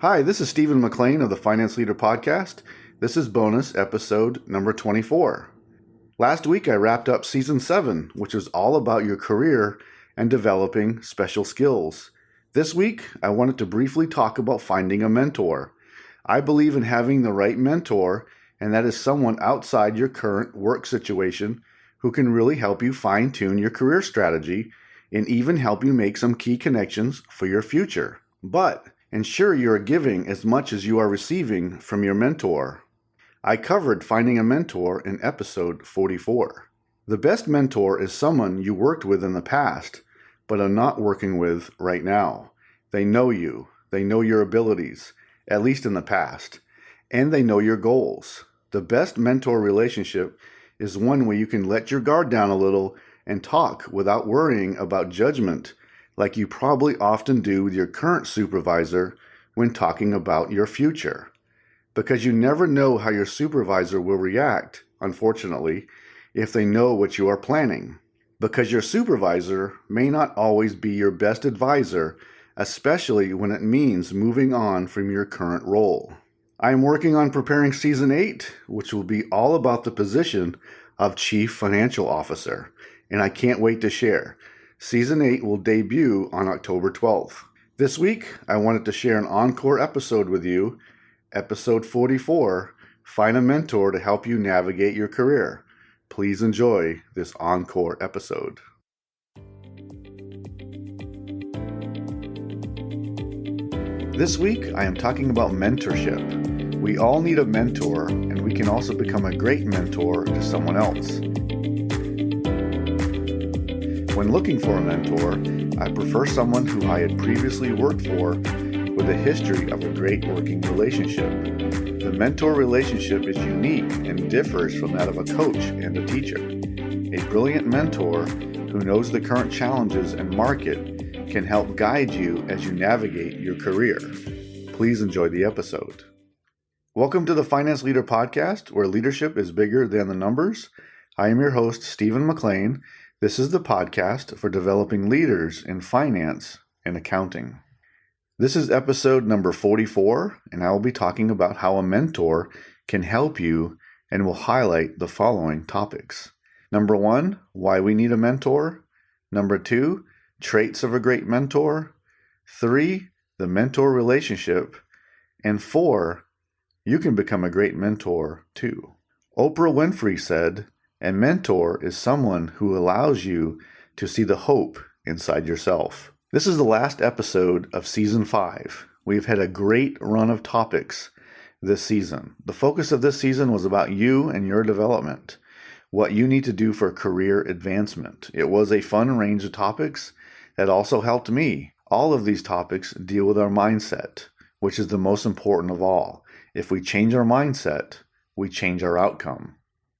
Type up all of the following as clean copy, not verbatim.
Hi, this is Stephen McLean of the Finance Leader Podcast. This is bonus episode number 24. Last week I wrapped up season 7, which is all about your career and developing special skills. This week I wanted to briefly talk about finding a mentor. I believe in having the right mentor, and that is someone outside your current work situation who can really help you fine-tune your career strategy and even help you make some key connections for your future. But ensure you are giving as much as you are receiving from your mentor. I covered finding a mentor in episode 44. The best mentor is someone you worked with in the past, but are not working with right now. They know you, they know your abilities, at least in the past, and they know your goals. The best mentor relationship is one where you can let your guard down a little and talk without worrying about judgment, like you probably often do with your current supervisor when talking about your future. Because you never know how your supervisor will react, unfortunately, if they know what you are planning. Because your supervisor may not always be your best advisor, especially when it means moving on from your current role. I am working on preparing Season 8, which will be all about the position of Chief Financial Officer, and I can't wait to share. Season 8 will debut on October 12th. This week, I wanted to share an encore episode with you, episode 44, Find a Mentor to Help You Navigate Your Career. Please enjoy this encore episode. This week, I am talking about mentorship. We all need a mentor, and we can also become a great mentor to someone else. When looking for a mentor, I prefer someone who I had previously worked for with a history of a great working relationship. The mentor relationship is unique and differs from that of a coach and a teacher. A brilliant mentor who knows the current challenges and market can help guide you as you navigate your career. Please enjoy the episode. Welcome to the Finance Leader Podcast, where leadership is bigger than the numbers. I am your host, Stephen McLean. This is the podcast for developing leaders in finance and accounting. This is episode number 44, and I will be talking about how a mentor can help you and will highlight the following topics. Number 1, why we need a mentor. Number 2, traits of a great mentor. 3, the mentor relationship. And 4, you can become a great mentor too. Oprah Winfrey said, "A mentor is someone who allows you to see the hope inside yourself." This is the last episode of Season 5. We've had a great run of topics this season. The focus of this season was about you and your development, what you need to do for career advancement. It was a fun range of topics that also helped me. All of these topics deal with our mindset, which is the most important of all. If we change our mindset, we change our outcome.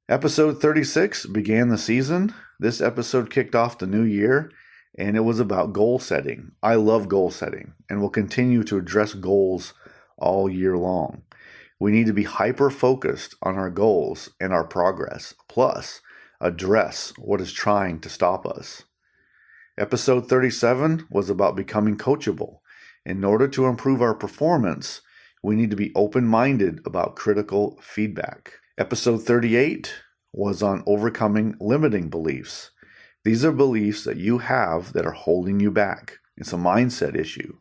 Episode 36 began the season. This episode kicked off the new year, and it was about goal setting. I love goal setting and will continue to address goals all year long. We need to be hyper-focused on our goals and our progress, plus address what is trying to stop us. Episode 37 was about becoming coachable. In order to improve our performance, we need to be open-minded about critical feedback. Episode 38 was on overcoming limiting beliefs. These are beliefs that you have that are holding you back. It's a mindset issue.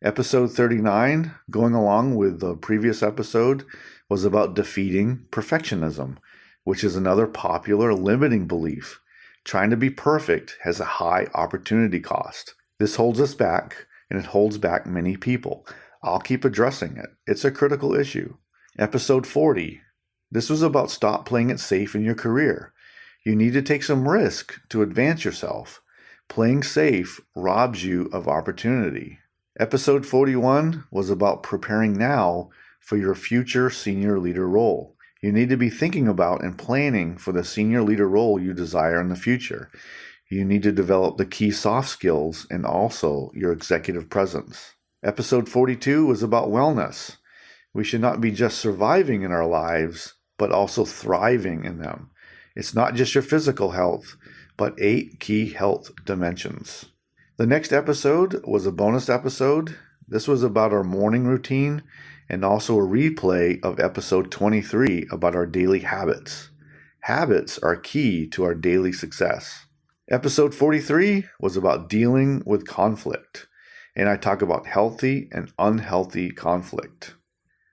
Episode 39, going along with the previous episode, was about defeating perfectionism, which is another popular limiting belief. Trying to be perfect has a high opportunity cost. This holds us back, and it holds back many people. I'll keep addressing it. It's a critical issue. Episode 40. This was about stop playing it safe in your career. You need to take some risk to advance yourself. Playing safe robs you of opportunity. Episode 41 was about preparing now for your future senior leader role. You need to be thinking about and planning for the senior leader role you desire in the future. You need to develop the key soft skills and also your executive presence. Episode 42 was about wellness. We should not be just surviving in our lives, but also thriving in them. It's not just your physical health, but 8 key health dimensions. The next episode was a bonus episode. This was about our morning routine and also a replay of episode 23 about our daily habits. Habits are key to our daily success. Episode 43 was about dealing with conflict, and I talk about healthy and unhealthy conflict.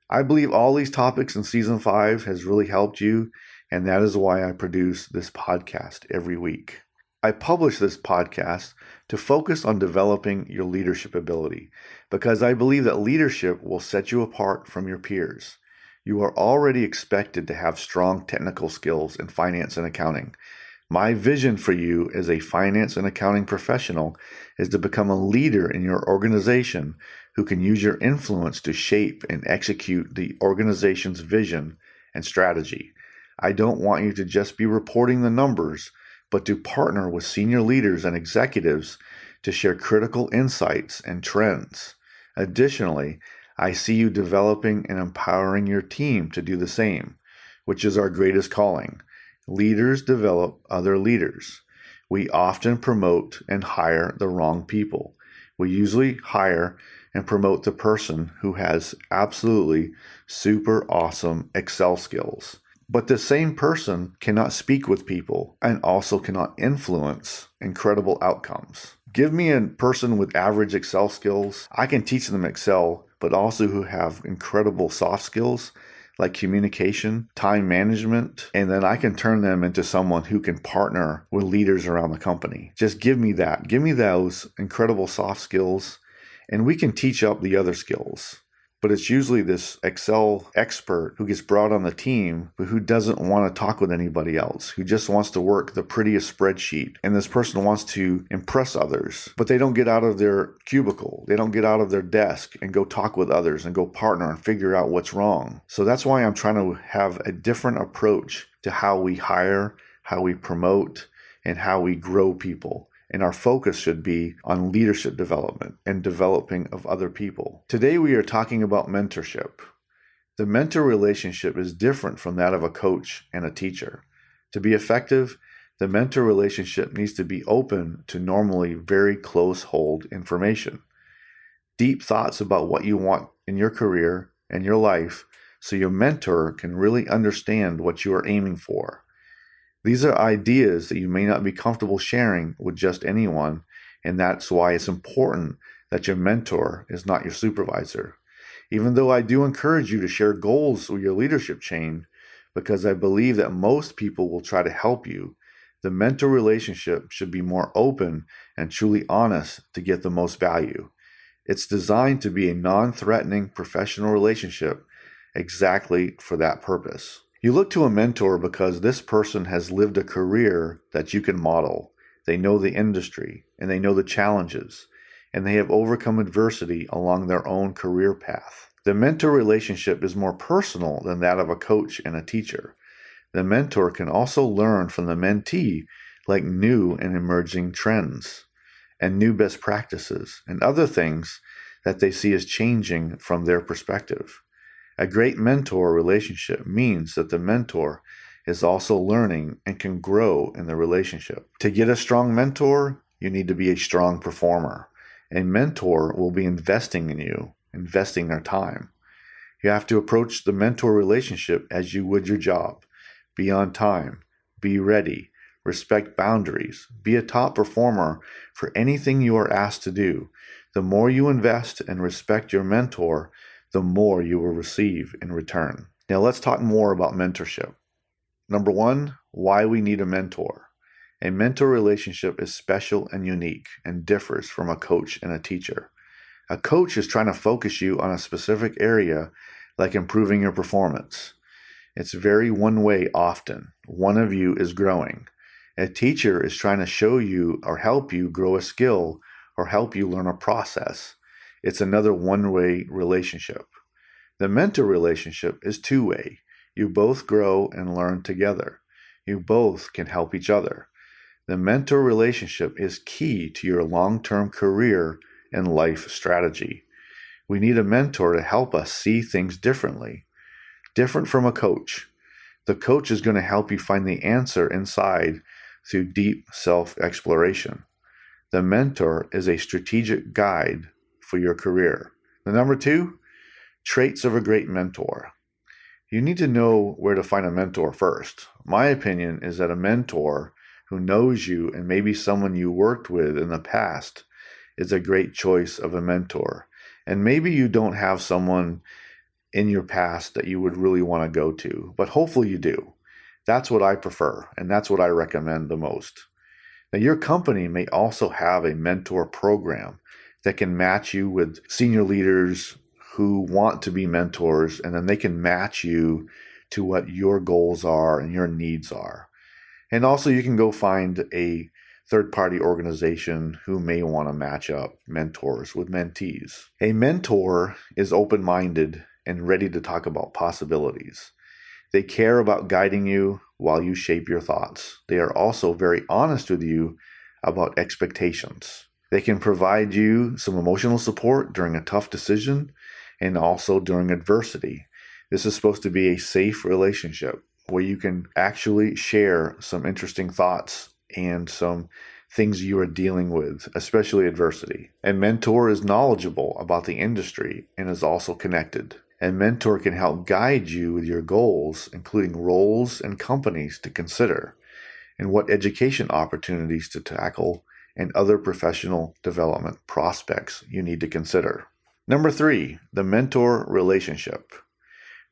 I believe all these topics in season 5 has really helped you, and that is why I produce this podcast every week. I publish this podcast to focus on developing your leadership ability because I believe that leadership will set you apart from your peers. You are already expected to have strong technical skills in finance and accounting. My vision for you as a finance and accounting professional is to become a leader in your organization who can use your influence to shape and execute the organization's vision and strategy. I don't want you to just be reporting the numbers, but to partner with senior leaders and executives to share critical insights and trends. Additionally, I see you developing and empowering your team to do the same, which is our greatest calling. Leaders develop other leaders. We often promote and hire the wrong people. We usually hire and promote the person who has absolutely super awesome Excel skills. But the same person cannot speak with people and also cannot influence incredible outcomes. Give me a person with average Excel skills. I can teach them Excel, but also who have incredible soft skills like communication, time management, and then I can turn them into someone who can partner with leaders around the company. Just give me that. Give me those incredible soft skills, and we can teach up the other skills. But it's usually this Excel expert who gets brought on the team, but who doesn't want to talk with anybody else, who just wants to work the prettiest spreadsheet. And this person wants to impress others, but they don't get out of their cubicle. They don't get out of their desk and go talk with others and go partner and figure out what's wrong. So that's why I'm trying to have a different approach to how we hire, how we promote, and how we grow people. And our focus should be on leadership development and developing of other people. Today we are talking about mentorship. The mentor relationship is different from that of a coach and a teacher. To be effective, the mentor relationship needs to be open to normally very close hold information. Deep thoughts about what you want in your career and your life so your mentor can really understand what you are aiming for. These are ideas that you may not be comfortable sharing with just anyone, and that's why it's important that your mentor is not your supervisor. Even though I do encourage you to share goals with your leadership chain, because I believe that most people will try to help you, the mentor relationship should be more open and truly honest to get the most value. It's designed to be a non-threatening professional relationship exactly for that purpose. You look to a mentor because this person has lived a career that you can model. They know the industry and they know the challenges, and they have overcome adversity along their own career path. The mentor relationship is more personal than that of a coach and a teacher. The mentor can also learn from the mentee like new and emerging trends and new best practices and other things that they see as changing from their perspective. A great mentor relationship means that the mentor is also learning and can grow in the relationship. To get a strong mentor, you need to be a strong performer. A mentor will be investing in you, investing their time. You have to approach the mentor relationship as you would your job. Be on time, be ready, respect boundaries, be a top performer for anything you are asked to do. The more you invest and respect your mentor, the more you will receive in return. Now let's talk more about mentorship. Number 1, why we need a mentor. A mentor relationship is special and unique and differs from a coach and a teacher. A coach is trying to focus you on a specific area, like improving your performance. It's very one way often. One of you is growing. A teacher is trying to show you or help you grow a skill or help you learn a process. It's another one-way relationship. The mentor relationship is two-way. You both grow and learn together. You both can help each other. The mentor relationship is key to your long-term career and life strategy. We need a mentor to help us see things differently. Different from a coach. The coach is going to help you find the answer inside through deep self-exploration. The mentor is a strategic guide for your career. The number 2, traits of a great mentor. You need to know where to find a mentor first. My opinion is that a mentor who knows you and maybe someone you worked with in the past is a great choice of a mentor. And maybe you don't have someone in your past that you would really want to go to, but hopefully you do. That's what I prefer, and that's what I recommend the most. Now, your company may also have a mentor program that can match you with senior leaders who want to be mentors, and then they can match you to what your goals are and your needs are. And also you can go find a third-party organization who may want to match up mentors with mentees. A mentor is open-minded and ready to talk about possibilities. They care about guiding you while you shape your thoughts. They are also very honest with you about expectations. They can provide you some emotional support during a tough decision and also during adversity. This is supposed to be a safe relationship where you can actually share some interesting thoughts and some things you are dealing with, especially adversity. A mentor is knowledgeable about the industry and is also connected. A mentor can help guide you with your goals, including roles and companies to consider, and what education opportunities to tackle, and other professional development prospects you need to consider. Number 3, the mentor relationship.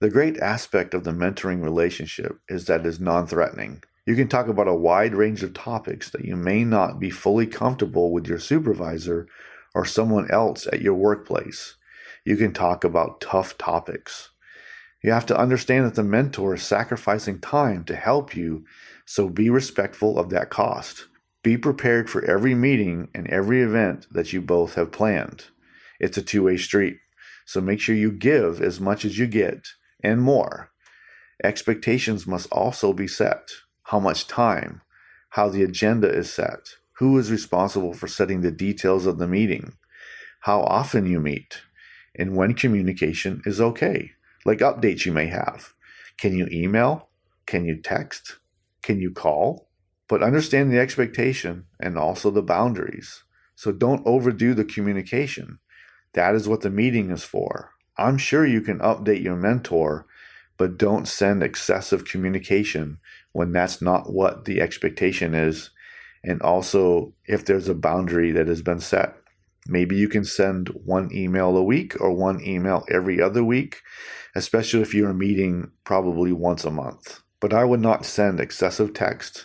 The great aspect of the mentoring relationship is that it is non-threatening. You can talk about a wide range of topics that you may not be fully comfortable with your supervisor or someone else at your workplace. You can talk about tough topics. You have to understand that the mentor is sacrificing time to help you, so be respectful of that cost. Be prepared for every meeting and every event that you both have planned. It's a two-way street, so make sure you give as much as you get and more. Expectations must also be set. How much time, how the agenda is set, who is responsible for setting the details of the meeting, how often you meet, and when communication is okay, like updates you may have. Can you email? Can you text? Can you call? But understand the expectation and also the boundaries. So don't overdo the communication. That is what the meeting is for. I'm sure you can update your mentor, but don't send excessive communication when that's not what the expectation is. And also, if there's a boundary that has been set, maybe you can send one email a week or one email every other week, especially if you're meeting probably once a month. But I would not send excessive text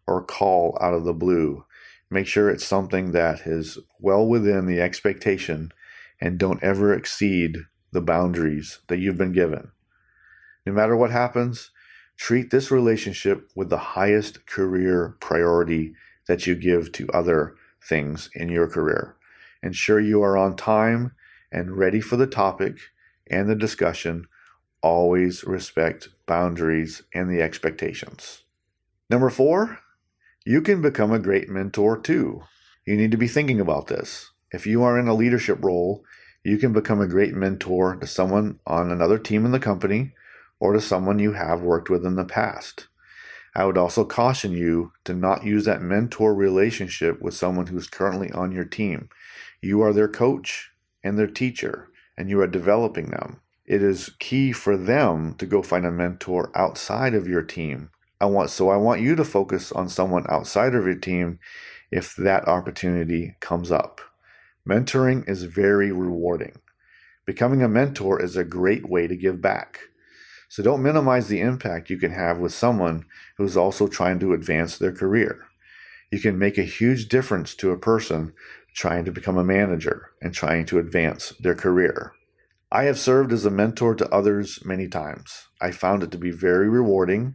or call out of the blue. Make sure it's something that is well within the expectation and don't ever exceed the boundaries that you've been given. No matter what happens, treat this relationship with the highest career priority that you give to other things in your career. Ensure you are on time and ready for the topic and the discussion. Always respect boundaries and the expectations. Number 4, you can become a great mentor too. You need to be thinking about this. If you are in a leadership role, you can become a great mentor to someone on another team in the company or to someone you have worked with in the past. I would also caution you to not use that mentor relationship with someone who's currently on your team. You are their coach and their teacher, and you are developing them. It is key for them to go find a mentor outside of your team. I want you to focus on someone outside of your team if that opportunity comes up. Mentoring is very rewarding. Becoming a mentor is a great way to give back. So don't minimize the impact you can have with someone who's also trying to advance their career. You can make a huge difference to a person trying to become a manager and trying to advance their career. I have served as a mentor to others many times. I found it to be very rewarding.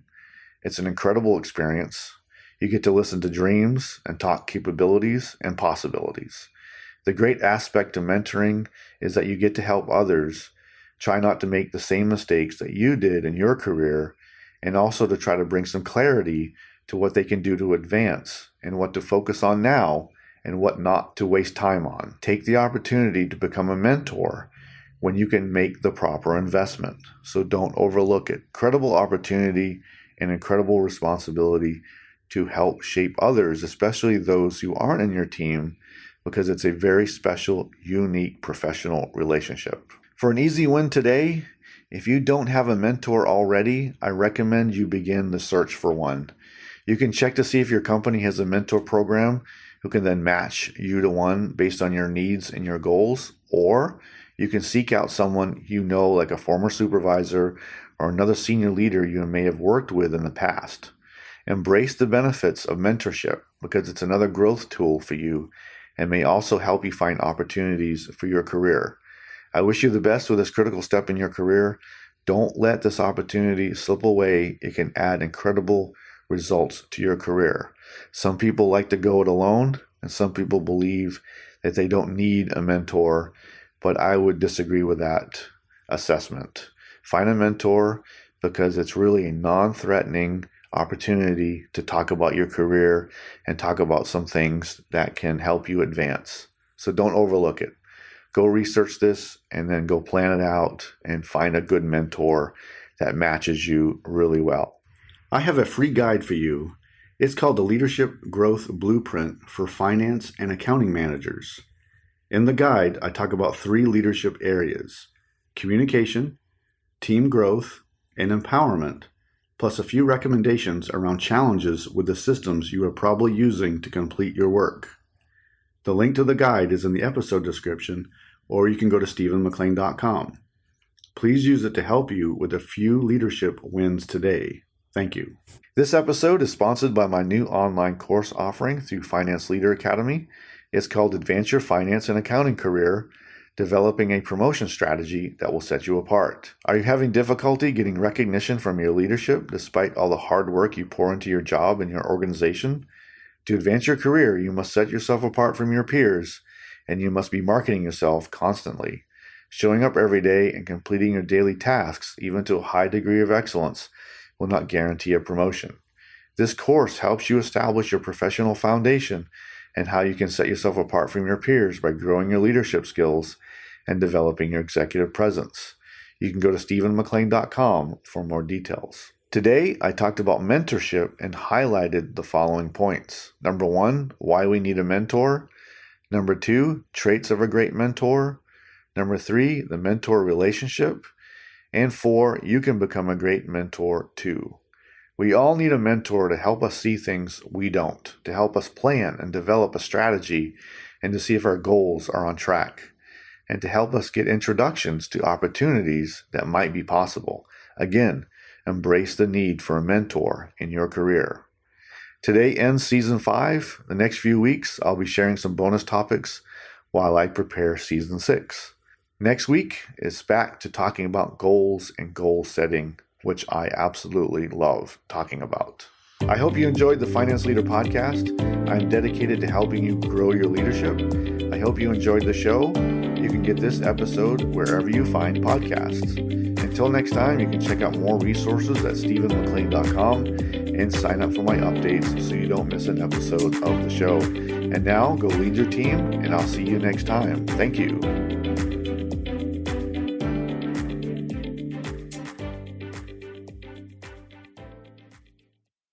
It's an incredible experience. You get to listen to dreams and talk capabilities and possibilities. The great aspect of mentoring is that you get to help others try not to make the same mistakes that you did in your career, and also to try to bring some clarity to what they can do to advance and what to focus on now and what not to waste time on. Take the opportunity to become a mentor when you can make the proper investment. So don't overlook it. Incredible opportunity and incredible responsibility to help shape others, especially those who aren't in your team, because it's a very special, unique professional relationship. For an easy win today, if you don't have a mentor already, I recommend you begin the search for one. You can check to see if your company has a mentor program who can then match you to one based on your needs and your goals, or you can seek out someone you know, like a former supervisor or another senior leader you may have worked with in the past. Embrace the benefits of mentorship because it's another growth tool for you and may also help you find opportunities for your career. I wish you the best with this critical step in your career. Don't let this opportunity slip away. It can add incredible results to your career. Some people like to go it alone, and some people believe that they don't need a mentor, but I would disagree with that assessment. Find a mentor because it's really a non-threatening opportunity to talk about your career and talk about some things that can help you advance. So don't overlook it. Go research this and then go plan it out and find a good mentor that matches you really well. I have a free guide for you. It's called the Leadership Growth Blueprint for Finance and Accounting Managers. In the guide, I talk about 3 leadership areas: communication, team growth, and empowerment, plus a few recommendations around challenges with the systems you are probably using to complete your work. The link to the guide is in the episode description, or you can go to stephenmclean.com. Please use it to help you with a few leadership wins today. Thank you. This episode is sponsored by my new online course offering through Finance Leader Academy. It's called Advance Your Finance and Accounting Career, Developing a Promotion Strategy that will set you apart. Are you having difficulty getting recognition from your leadership despite all the hard work you pour into your job and your organization? To advance your career, you must set yourself apart from your peers, and you must be marketing yourself constantly. Showing up every day and completing your daily tasks, even to a high degree of excellence, will not guarantee a promotion. This course helps you establish your professional foundation and how you can set yourself apart from your peers by growing your leadership skills and developing your executive presence. You can go to stephenmclean.com for more details. Today, I talked about mentorship and highlighted the following points. Number 1, why we need a mentor. Number 2, traits of a great mentor. Number 3, the mentor relationship. And 4, you can become a great mentor too. We all need a mentor to help us see things we don't, to help us plan and develop a strategy, and to see if our goals are on track, and to help us get introductions to opportunities that might be possible. Again, embrace the need for a mentor in your career. Today ends Season 5. The next few weeks, I'll be sharing some bonus topics while I prepare Season 6. Next week is back to talking about goals and goal setting, which I absolutely love talking about. I hope you enjoyed the Finance Leader Podcast. I'm dedicated to helping you grow your leadership. I hope you enjoyed the show. You can get this episode wherever you find podcasts. Until next time, you can check out more resources at stephenmclean.com and sign up for my updates so you don't miss an episode of the show. And now, go lead your team, and I'll see you next time. Thank you.